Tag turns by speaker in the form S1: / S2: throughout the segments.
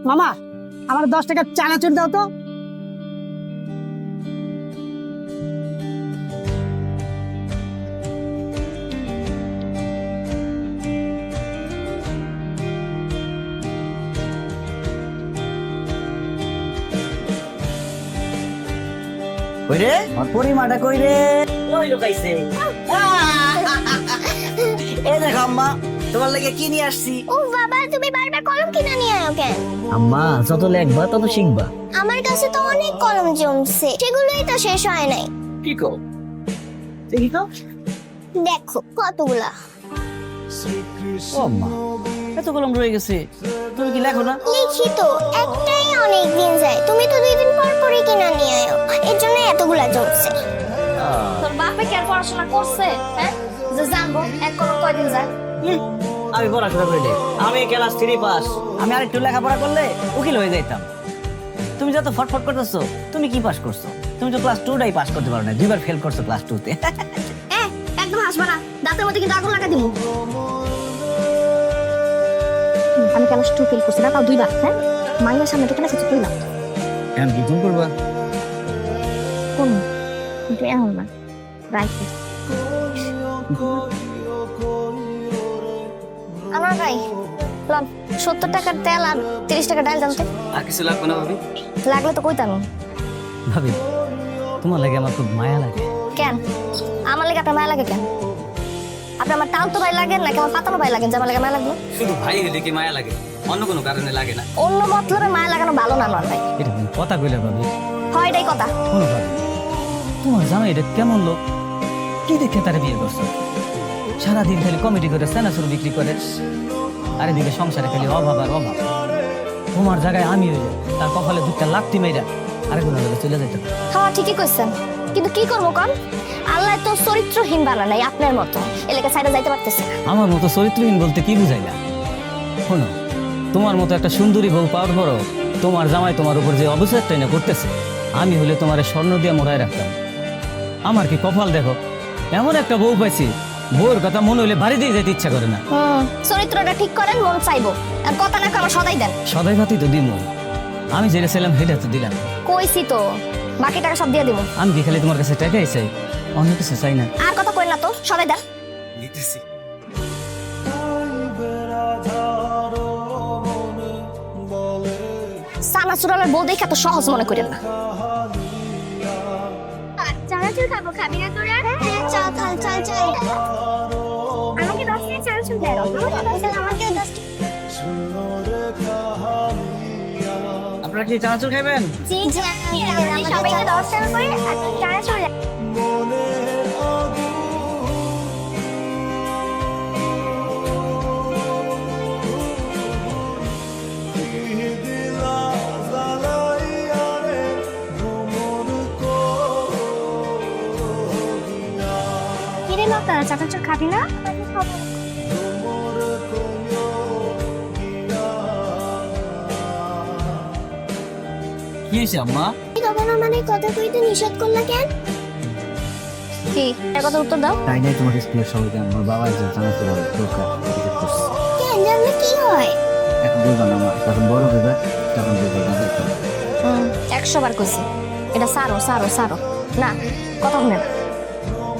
S1: মামা আমার 10 টাকা চানাচুর দাও তো।
S2: কইরে পরিমাটা কইরে ওই লুকাইছে। এই দেখো আম্মা, তোমার লাগে কি নিয়ে আসছি।
S3: ও বাবা, তুমি বারবার কলম কিনে নিয়ে আয় কেন?
S2: আম্মা যত লেখবা তত শিখবা।
S3: আমার কাছে তো অনেক কলম জমছে, সেগুলোই তো শেষ হয় নাই।
S2: কি কও? দেখি তো।
S3: দেখো কতগুলা।
S2: ও আম্মা, এত কলম রয়ে গেছে, তুমি কি লেখো না?
S3: লিখি তো, একটাই অনেক দিন যায়, তুমি তো 2 দিন পর পরই কিনে নিয়ে আয়ো, এর জন্য এতগুলা জমছে।
S4: তোর বাপে কি আর পড়াশোনা করছে? হ্যাঁ, যে জানবো এক কলম কয়দিন যায়।
S2: আমি পড়াশোনা করি নাই, আমি ক্লাস 3 পাস। আমি আর একটু লেখাপড়া করলে উকিল হয়ে যাইতাম। তুমি যত ফটফট করতেছো, তুমি কি পাস করছো? তুমি তো ক্লাস 2টাই পাস করতে পারো না, 2বার ফেল করছো ক্লাস 2তে।
S4: একদম হাসবা না, দাঁতের মধ্যে কিন্তু আগুন লাগা দিমু। আমি ক্লাস 2 ফেল করছি না, তাও 2বার। হ্যাঁ, মাইয়ার সামনে তো কেন কিছু কইলাম?
S2: এখন কি কোন করবা?
S4: কোন কিন্তু এখন না, রাইট। আমার ভাই লন 70 টাকার তেল আর 30 টাকা ডাল জানতো।
S2: আর কিছু লাগবে না ভাবি?
S4: লাগলে তো কইতাম।
S2: ভাবি, তোমার লাগে আমার খুব মায়া লাগে।
S4: কেন আমার লাগে আপনার মায়া লাগে কেন? আপনি আমার টাল তো ভাই লাগেন নাকি আমার পাতানো ভাই লাগেন যে আমার লাগে মায়া লাগবে?
S5: শুধু ভাই হলে কি মায়া লাগে, অন্য কোনো কারণে লাগে না।
S4: অন্য মতলবে মায়া লাগানো ভালো না নয় ভাই।
S2: এটা তুমি কথা কইলে ভাবি।
S4: হয় এটাই কথা।
S2: শোনো ভাবি, তোমার জামাই এটা কেমন লোক? কি দেখে তারা বিয়ে করছো? সারাদিন খালি কমেডি করে সেনাসুর বিক্রি করে, আর এদিকে সংসারে খালি অভাব আর অভাব। তোমার জায়গায় আমি হইলে তার কপালে 2টা লাথি মেয়েরা আরেকজনের লোকে চলে যেত।
S4: হ্যাঁ ঠিকই কইছেন, কিন্তু কি করবো কন? আল্লাহ তো চরিত্রহীন বানা নাই আপনার মতো, এলাকা সাইডে যাইতে পারতেছে না।
S2: আমার মতো চরিত্রহীন বলতে কি বুঝাইলা? শোনো, তোমার মতো একটা সুন্দরী বউ পাওয়ার পরও তোমার জামাই তোমার উপর যে অবচেষ্টাই না করতেছে, আমি হলে তোমার স্বর্ণ দিয়ে মোড়ায় রাখতাম। আমার কি কপাল দেখো, এমন একটা বউ পাইছি, বউর কথা মনে হইলে বাড়ি দিয়ে যেতে ইচ্ছা করে না।
S4: চরিত্রটা ঠিক করেন, মন চাইবো আর কথা না আমার সদাই দেন।
S2: সদাই ভাতি তো দিমু, আমি যেটা ছিলাম সেটা তো দিলাম।
S4: কইছি তো বাকি টাকা সব দিয়ে দিব।
S2: আমি কি খালি তোমার কাছে টাকাই চাই, অন্য কিছু চাই না।
S4: আর কথা কইন না তো, সদাই দেন।
S5: দিতেছি।
S4: সানা চুরালের বউ দেখে এত সহজ মনে করেন না।
S3: চানাচুর খাবো, খাবি না তোরা? হ্যাঁ চল চল চল চল। আমাকে 10 টাকা চানাচুর দাও। আমাকে 10
S2: আপনারা কি চানাচুর খাবেন?
S3: জি জি, সবাইকে 10 টাকা করে চানাচুর দাও। কিরে লতা, চানাচুর খাবি না?
S2: কি হয়েছে আম্মা?
S3: তখন মানে কথা কইতে নিষেধ করলা কেন?
S4: কি এর কথা উত্তর দাও।
S2: তাই নাই তোমাকে স্কুলের সবাইকে আমার বাবা যে চানাচুর দরকার
S3: কেন জানলে কি হয়?
S2: এখন বলবো না, আমার যখন বড় হইবে তখন বলবো না।
S4: 100 বার কইছি এটা সারো সারো সারো না, কথা শুনে না।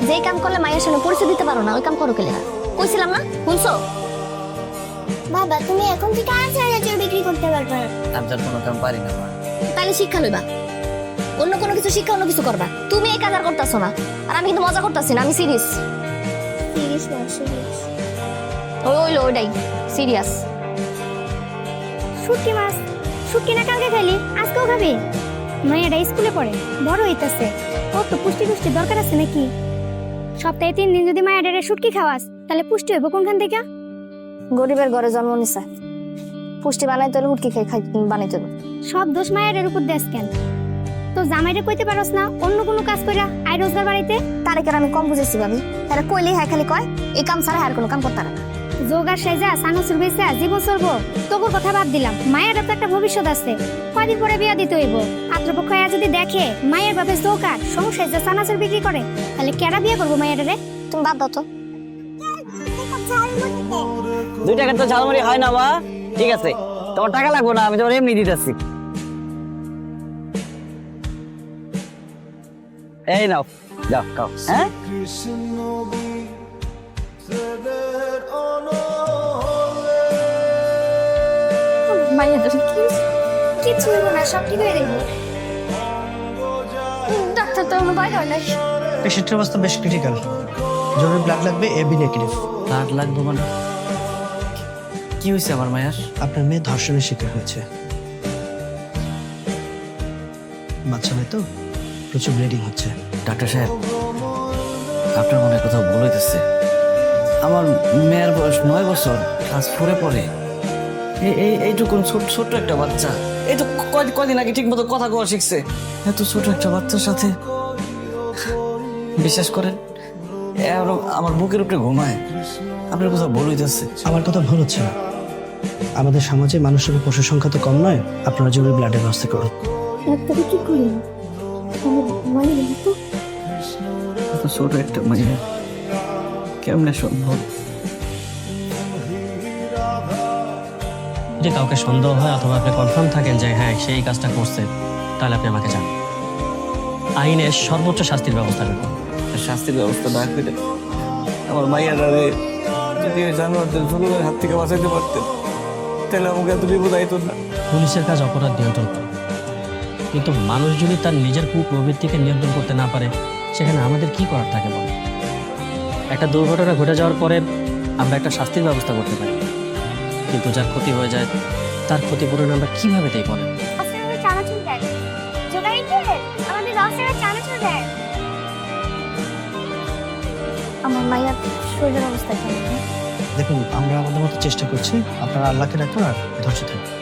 S4: যেই কাম করলে মায়ের সামনে পরিচয় দিতে পারো না, ওই কাম করো কেলে? কইছিলাম না, শুনছো?
S3: বাবা তুমি এখন থেকে আর চানাচুর বিক্রি করতে পারবে না।
S2: আমি তার কোনো কাম পারি না মা।
S4: তাহলে শিক্ষা লইবা, অন্য কোনো কিছু শিক্ষা, অন্য কিছু করবা। তুমি এই কাজ আর করতেছো না, আর আমি কিন্তু মজা করতেছি না, আমি সিরিয়াস।
S3: সিরিয়াস না, সিরিয়াস।
S4: ওইলো ওইটাই সিরিয়াস।
S3: শুটকি মাছ, শুটকি না কালকে খাইলি, আজকেও খাবি? মায়েরা স্কুলে পড়ে, বড় হইতাছে, ও তো পুষ্টি পুষ্টি দরকার আছে নাকি? সপ্তাহে 3 দিন যদি মায়েরা শুটকি খাওয়াস, তাহলে পুষ্টি হইব কোনখান থেকে?
S4: গরিবের ঘরে জন্ম নিছে, পুষ্টি বানাইতে হলে উটকি খাই বানাইতে হবে।
S3: সব দোষ মায়ের উপর দেশ কেন? তো জামাইরে কইতে পারস না অন্য কোনো কাজ কইরা আয় রোজগার বাড়িতে?
S4: তারেকের আমি কম বুঝেছি ভাবি, তারা কইলে হ্যাঁ খালি কয় এই কাম ছাড়া আর কোনো কাম করতে না।
S3: যোগার সাইজা সানাসুর বেচা জীবন চলবো, তোর কথা বাদ দিলাম। মায়ের তো একটা ভবিষ্যৎ আছে, কয়দিন পরে বিয়া দিতে হইব। পাত্রপক্ষ যদি দেখে মায়ের বাপে জোকার সংসার যে সানাসুর বিক্রি করে, তাহলে কেডা বিয়া করবো মায়ের রে?
S4: তুমি বাদ দাও তো।
S2: 2 টাকার তো ঝালমুড়ি হয় না মা। ঠিক আছে, তোমার টাকা লাগবে না, আমি তোমার এমনি দিতেছি। এই নাও, যাও খাও। হ্যাঁ,
S4: মাইয়াটার কিছু হইব না, সব ঠিক হয়ে যাবে। ডাক্তার তো আমার বাইরে হয় নাই।
S6: পেশেন্টের অবস্থা বেশ ক্রিটিক্যাল, জরুরি ব্লাড লাগবে, এবি নেগেটিভ।
S2: ব্লাড লাগবে মানে? কি হয়েছে আমার মায়ার?
S6: আপনার মেয়ে ধর্ষণের শিকার হয়েছে। বাচ্চা মেয়ে তো, প্রচুর ব্লিডিং হচ্ছে।
S2: ডাক্তার সাহেব, আপনার মনে কোথাও ভুল হইতেছে। আমার মেয়ের বয়স 9 বছর, ক্লাস 4-এ পড়ে। এইটুকুন ছোট্ট একটা বাচ্চা, এই তো কয়দিন আগে ঠিক মতো কথা কওয়া শিখছে। এত ছোট একটা বাচ্চার সাথে, বিশ্বাস করেন এর আমার বুকের উপরে ঘুমায়। আপনার কোথাও ভুল হইতেছে।
S6: আমার কথা ভুল হচ্ছে না, আমাদের সমাজে মানুষের পশুর সংখ্যা তো কম নয়। আপনারা জরুরি ব্লাডের ব্যবস্থা করুন।
S3: ডাক্তার কি করি মায়ের তো
S2: এত ছোট একটা মেয়ে কেমনে সম্ভব?
S7: যদি কাউকে সন্দেহ হয় অথবা আপনি কনফার্ম থাকেন যে হ্যাঁ সেই কাজটা করছে, তাহলে আপনি আমাকে জানান। আইনের সর্বোচ্চ শাস্তির ব্যবস্থা করুন।
S2: শাস্তির ব্যবস্থা না করে আমার মাইয়ারে যদি ওই জানোয়ারদের জুলুমের হাত থেকে বাঁচাইতে পারতেন, তাহলে আমাকে এত বিপদ আইতো না।
S7: পুলিশের কাজ অপরাধ নিয়ন্ত্রণ করা, কিন্তু মানুষ যদি তার নিজের প্রবৃত্তিকে নিয়ন্ত্রণ করতে না পারে, সেখানে আমাদের কি করার থাকে বলে? একটা দুর্ঘটনা ঘটে যাওয়ার পরে আমরা একটা শাস্তির ব্যবস্থা করতে পারি, কিন্তু যার ক্ষতি হয়ে যায় তার ক্ষতিপূরণ আমরা কিভাবে দেই বলেন?
S3: আমাদের চানাচুর দেন জোগাইতে, আমাদের 10 টাকা চানাচুর দেন।
S4: আমার মাইয়ার শরীরের অবস্থা কেমন?
S6: দেখুন, আমরা আমাদের মতো চেষ্টা করছি, আপনারা আল্লাহকে রাখুন আর ধৈর্য থাকুন।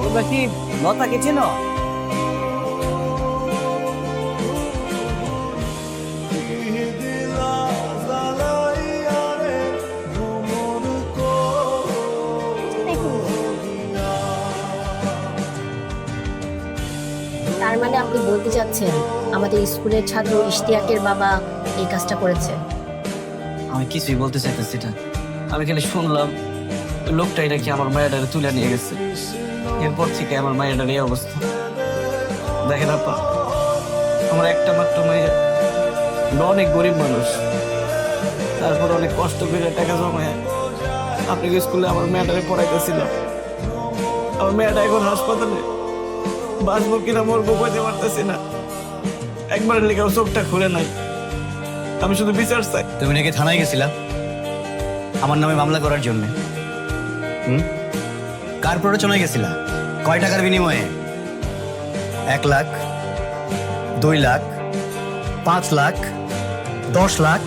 S2: তোমরা কি লতাকে চেনো?
S8: তার মানে আপনি বলতে চাচ্ছেন আমাদের স্কুলের ছাত্র ইশতিয়াকের বাবা এই কাজটা করেছে?
S2: আমি কিছুই বলতে চাইতেছি না, আমি খালি শুনলাম লোকটাই নাকি আমার মায়েরারে তুলে নিয়ে গেছে। এরপর থেকে আমার মায়েরার এই অবস্থা। দেখেন আপা, আমার একটা মাত্র মেয়ে, অনেক গরিব মানুষ, তারপর অনেক কষ্ট করে টাকা জমায় আপনি স্কুলে আমার মেয়েটারে পড়াইতেছিলাম। আমার মেয়েটা এখন হাসপাতালে, বাঁচবো কিনা মরবো বলতে পারতেছি না। একবারের লেগে চোখটা খুলে নাই। আমি শুধু বিচার চাই।
S9: তুমি নাকি থানায় গেছিলা আমার নামে মামলা করার জন্য? কার প্ররোচনায় গেছিলা? কয় টাকার বিনিময়ে? 1 লাখ, 2 লাখ, 5 লাখ, 10 লাখ?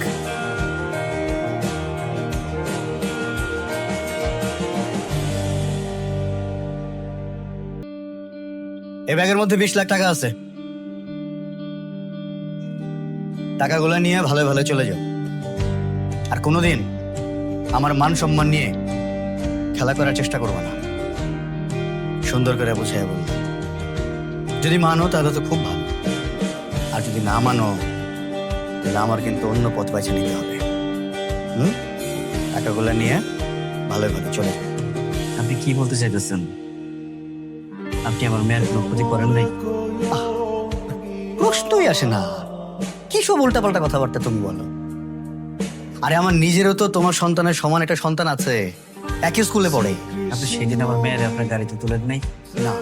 S9: এই ব্যাগের মধ্যে 20 লাখ টাকা আছে। টাকাগুলো নিয়ে ভালো ভালো চলে যাও, আর কোনোদিন আমার মান সম্মান নিয়ে খেলা করার চেষ্টা করবো না। সুন্দর করে বুঝাই বলবো, যদি মানো তাহলে তো খুব ভালো, আর যদি না মানো তাহলে আমার কিন্তু অন্য পথ বেছে নিতে হবে। টাকাগুলো নিয়ে ভালো ভালো চলে যাও।
S2: আপনি কি বলতে চাইতেছেন? আপনি আমার মেয়ের কোনো ক্ষতি করেন নাই?
S9: প্রশ্নই আসে না, কি সব উল্টাপাল্টা কথাবার্তা তুমি বলো? আরে আমার নিজেরও তো তোমার সন্তানের সমান একটা সন্তান আছে, একই স্কুলে পড়ে।
S2: আপনি সেই দিন আমার মেয়ের আপনার গাড়িতে তুলেন নাই?
S9: না,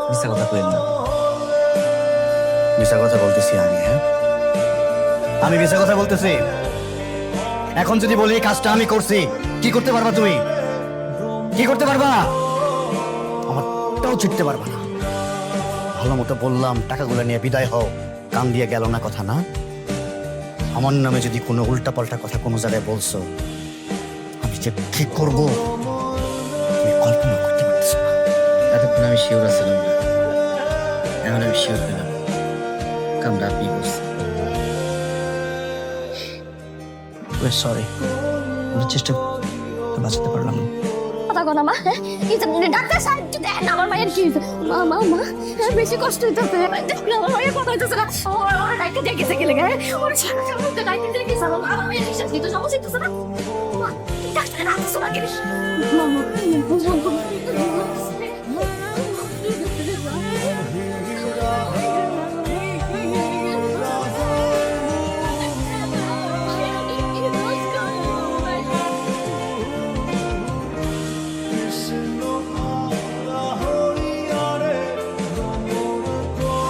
S2: মিথ্যা কথা কইেন না।
S9: মিথ্যা কথা বলতেছি আমি? হ্যাঁ, আমি মিথ্যা কথা বলতেছি? এখন যদি বলি এই কাজটা আমি করছি, কি করতে পারবা তুমি? কি করতে পারবা? আমারটাও ছিটতে পারবা না। ভালো মতো বললাম টাকাগুলো নিয়ে বিদায় হও, কান দিয়ে গেল না কথা না। আমার নামে যদি কোনো উল্টাপাল্টা কথা কোনো জায়গায় বলছো, যে কি করবো তুমি কল্পনা করতে পারতেছো না।
S5: এতক্ষণ আমি শিওর আছিলাম না, এখন আমি শিওর পেলাম কামটা আপনি করছেন।
S6: সরি, আমরা চেষ্টা বাঁচাতে পারলাম না।
S4: কথা কো না মা, হ্যাঁ? এই যে ডাক্তার সাহেব যদি দেন আমার মায়ের কি হয়েছে? মা মা মা হ্যাঁ, বেশি কষ্ট হইতেছে, দেখুন আমার মায়ের কথা হইতেছে না। ওরা ডাক্তার ডেকেছে গেলে গায়ে ওরা ডাক্তার ডেকেছে আমার মায়ের নিঃশ্বাস নিতে সমস্যা হইতেছে না। মা, ডাক্তার রাতে শোনা গেলে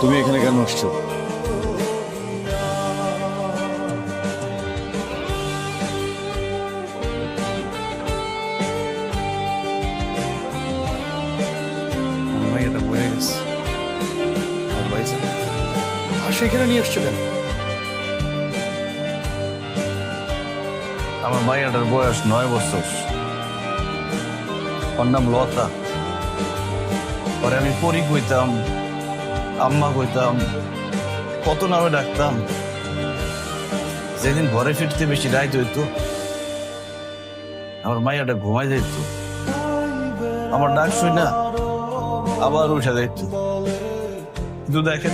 S10: তুমি এখানে কেন আসছো?
S9: এটা বয়ে গেছে আর সেখানে নিয়ে আসছো কেন?
S10: আমার মাইয়াটার বয়স 9 বছর, ওর নাম লতা। পরে আমি পরি কইতাম, আম্মা কইতাম, কত নামে ডাকতাম। যেদিন ঘরে ফিরতে বেশি রাইত হইতো, আমার মাইয়াটা ঘুমাই যাইত, আমার ডাক শুই না আবার উঠে যাইত। কিন্তু দেখেন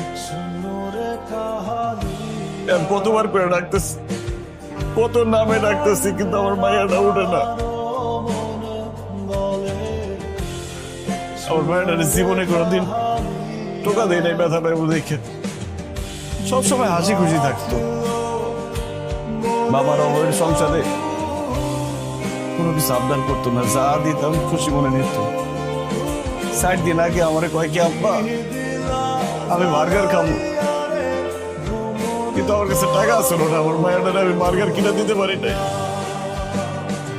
S10: কতবার করে ডাকতেছি, কত নামে ডাকতেছি, কিন্তু আমার মাইয়াটা উঠে না। আমার মায়ের জীবনে কোনোদিন টোকা দেয় নাই ব্যথা পাইব দেখে, সবসময় হাসি খুশি থাকতো। বাবার অভাবের সংসারে কোনো কিছু আবদান করতো না, যা দিতাম খুশি মনে নিত। 60 দিন আগে আমার কয় কি আব্বা আমি বার্গার খাবো, কিন্তু আমার কাছে টাকা ছিল না, আমার মায়ের আমি বার্গার কিনে দিতে পারি নাই।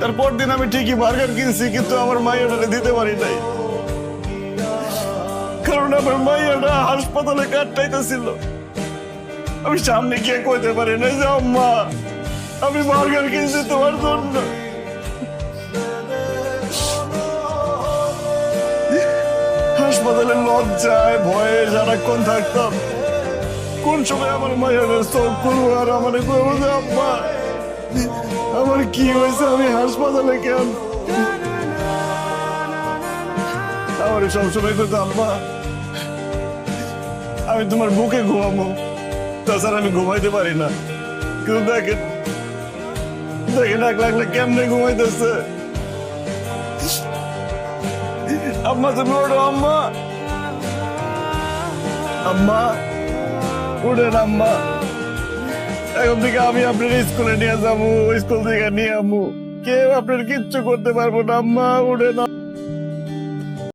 S10: তারপর দিন আমি ঠিকই বার্গার কিনছি, কিন্তু আমার মায়ের দিতে পারি নাই, কারণ আমার মাইয়াটা হাসপাতালে কাটাইতেছিল। আমি সামনে গিয়ে কইতে পারি না যে আম্মা আমি বার্গার কিনছি তোমার জন্য। হাসপাতালে লজ্জায় ভয়ে সারাক্ষণ থাকতাম, কোন সময় আমার মায়ের চোখ করবো আর আমার কইবো যে আম্মা আমার কি হয়েছে, আমি হাসপাতালে কেন? আমার সবসময় করতো আম্মা আমি তোমার বুকে ঘুমাবো, তাছাড়া আমি ঘুমাইতে পারি না। কিন্তু দেখেন দেখেন এক লাগলে কেমনে ঘুমাইতেছে। আম্মা তুমি ওঠো, আম্মা আম্মা উঠেন আম্মা, এখন থেকে আমি আপনার স্কুলে নিয়ে যাবো, স্কুল থেকে নিয়ে আমু, কেউ আপনার কিচ্ছু করতে পারবো না। আম্মা উঠেন।